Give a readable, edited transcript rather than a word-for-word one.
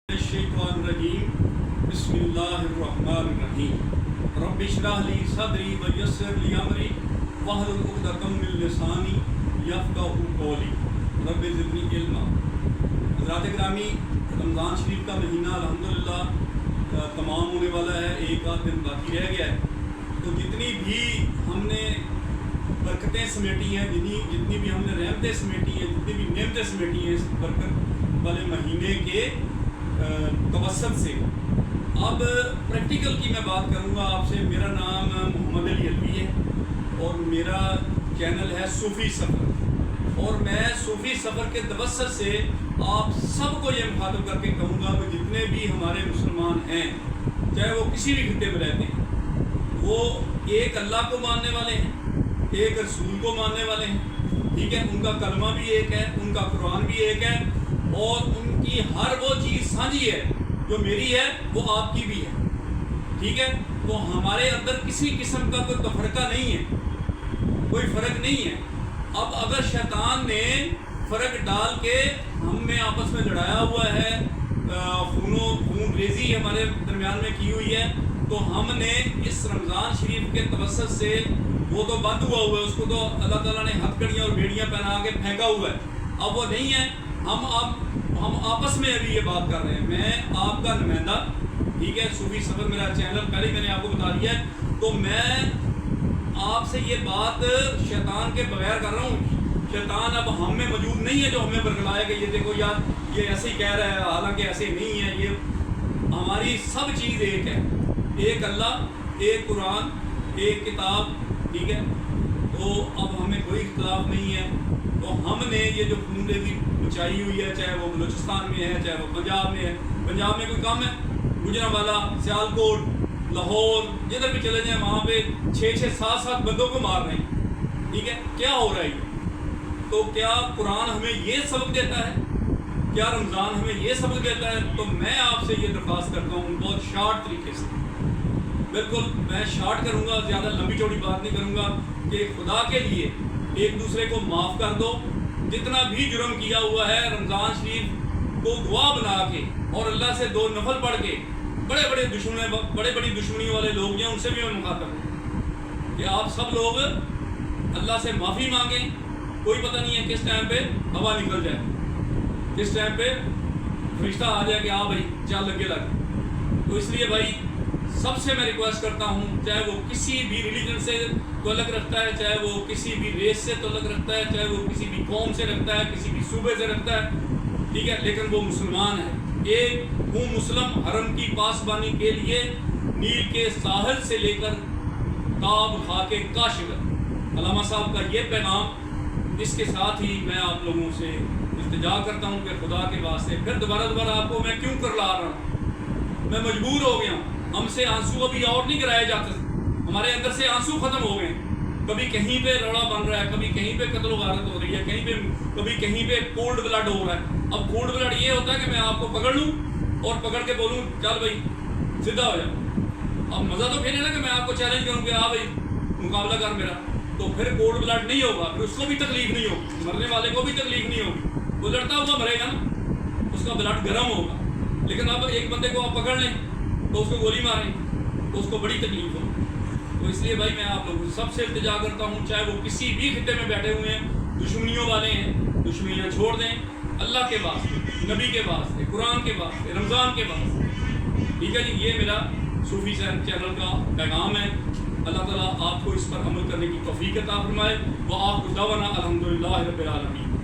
الشیطانالرجیم بسم اللہ الرحمن الرحیم رب اشرح لی صدری ویسر لی امری واحلل عقدۃ من لسانی یفقہوا قولی رب زدنی علما۔ حضرات گرامی، رمضان شریف کا مہینہ الحمدللہ تمام ہونے والا ہے، ایک آدھ دن باقی رہ گیا ہے۔ تو جتنی بھی ہم نے برکتیں سمیٹی ہیں، جتنی بھی ہم نے رحمتیں سمیٹی ہیں، جتنی بھی نعمتیں سمیٹی ہیں اس برکت والے مہینے کے توسط سے، اب پریکٹیکل کی میں بات کروں گا آپ سے۔ میرا نام محمد علی الوی ہے اور میرا چینل ہے صوفی سفر، اور میں صوفی سفر کے توسط سے آپ سب کو یہ مخاطب کر کے کہوں گا کہ جتنے بھی ہمارے مسلمان ہیں، چاہے وہ کسی بھی خطے میں رہتے ہیں، وہ ایک اللہ کو ماننے والے ہیں، ایک رسول کو ماننے والے ہیں، ٹھیک ہے، ان کا کلمہ بھی ایک ہے، ان کا قرآن بھی ایک ہے، اور ان کی ہر وہ چیز سانجھی ہے جو میری ہے وہ آپ کی بھی ہے، ٹھیک ہے۔ تو ہمارے اندر کسی قسم کا کوئی تفرقہ نہیں ہے، کوئی فرق نہیں ہے۔ اب اگر شیطان نے فرق ڈال کے ہم میں آپس میں لڑایا ہوا ہے، خون ریزی ہمارے درمیان میں کی ہوئی ہے، تو ہم نے اس رمضان شریف کے توسط سے وہ تو بند ہوا ہے، اس کو تو اللہ تعالیٰ نے ہتھکڑیاں اور بیڑیاں پہنا کے پھینکا ہوا ہے، اب وہ نہیں ہے۔ ہم آپس میں ابھی یہ بات کر رہے ہیں، میں آپ کا نمائندہ، ٹھیک ہے، صوفی سفر میرا چینل پہلے میں نے آپ کو بتا دیا ہے، تو میں آپ سے یہ بات شیطان کے بغیر کر رہا ہوں۔ شیطان اب ہم میں موجود نہیں ہے جو ہمیں برگلائے کہ یہ دیکھو یار یہ ایسے ہی کہہ رہا ہے، حالانکہ ایسے نہیں ہے۔ یہ ہماری سب چیز ایک ہے، ایک اللہ، ایک قرآن، ایک کتاب، ٹھیک ہے۔ تو اب ہمیں کوئی اختلاف نہیں ہے۔ تو ہم نے یہ جو خون ریزی مچائی ہوئی ہے، چاہے وہ بلوچستان میں ہے، چاہے وہ پنجاب میں ہے، پنجاب میں کوئی کم ہے، گجرانوالہ، سیالکوٹ، لاہور، جدھر بھی چلے جائیں وہاں پہ 6-7 بندوں کو مار رہے ہیں، ٹھیک ہے۔ کیا ہو رہا ہے یہ؟ تو کیا قرآن ہمیں یہ سبق دیتا ہے؟ کیا رمضان ہمیں یہ سبق دیتا ہے؟ تو میں آپ سے یہ درخواست کرتا ہوں بہت شارٹ طریقے سے، بالکل میں شارٹ کروں گا، زیادہ لمبی چوڑی بات نہیں کروں گا، کہ خدا کے لیے ایک دوسرے کو معاف کر دو۔ جتنا بھی جرم کیا ہوا ہے رمضان شریف کو گواہ بنا کے اور اللہ سے 2 نفل پڑھ کے، بڑے بڑی دشمنی والے لوگ ہیں، ان سے بھی میں مخاطب ہوں کہ آپ سب لوگ اللہ سے معافی مانگیں۔ کوئی پتہ نہیں ہے کس ٹائم پہ ہوا نکل جائے، کس ٹائم پہ فرشتہ آ جائے کہ ہاں بھائی چل لگے لگ۔ تو اس لیے بھائی سب سے میں ریکویسٹ کرتا ہوں، چاہے وہ کسی بھی ریلیجن سے تعلق رکھتا ہے، چاہے وہ کسی بھی ریس سے تعلق رکھتا ہے، چاہے وہ کسی بھی قوم سے رکھتا ہے، کسی بھی صوبے سے رکھتا ہے، ٹھیک ہے، لیکن وہ مسلمان ہے۔ ایک ہوں مسلم حرم کی پاسبانی کے لیے نیل کے ساحل سے لے کر تاب خاک کاشغر، علامہ صاحب کا یہ پیغام، اس کے ساتھ ہی میں آپ لوگوں سے التجا کرتا ہوں کہ خدا کے واسطے پھر دوبارہ آپ کو میں کیوں کرلا رہا ہوں، میں مجبور ہو گیا ہوں۔ ہم سے آنسو ابھی اور نہیں کرائے جاتے، ہمارے اندر سے آنسو ختم ہو گئے۔ کبھی کہیں پہ روڑا بن رہا ہے، کبھی کہیں پہ قتل و غارت ہو رہی ہے، کبھی کہیں پہ کولڈ بلڈ ہو رہا ہے۔ اب کولڈ بلڈ یہ ہوتا ہے کہ میں آپ کو پکڑ لوں اور پکڑ کے بولوں چل بھائی سیدھا ہو جا۔ اب مزہ تو پھر ہے نا کہ میں آپ کو چیلنج کروں کہ ہاں بھائی مقابلہ کر میرا، تو پھر کولڈ بلڈ نہیں ہوگا، پھر اس کو بھی تکلیف نہیں ہوگی، مرنے والے کو بھی تکلیف نہیں ہوگی، وہ لڑتا ہوا مرے گا نا، اس کا بلڈ گرم ہوگا۔ لیکن اب ایک بندے کو آپ پکڑ لیں تو اس کو گولی ماریں تو اس کو بڑی تکلیف ہو۔ تو اس لیے بھائی میں آپ لوگوں سب سے التجا کرتا ہوں، چاہے وہ کسی بھی خطے میں بیٹھے ہوئے ہیں، دشمنیوں والے ہیں، دشمنیاں چھوڑ دیں، اللہ کے واسطے، نبی کے واسطے، قرآن کے واسطے، رمضان کے واسطے، ٹھیک ہے جی۔ یہ میرا صوفی چینل کا پیغام ہے۔ اللہ تعالیٰ آپ کو اس پر عمل کرنے کی توفیق عطا فرمائے۔ وآخر دعوانا الحمدللہ رب العالمین۔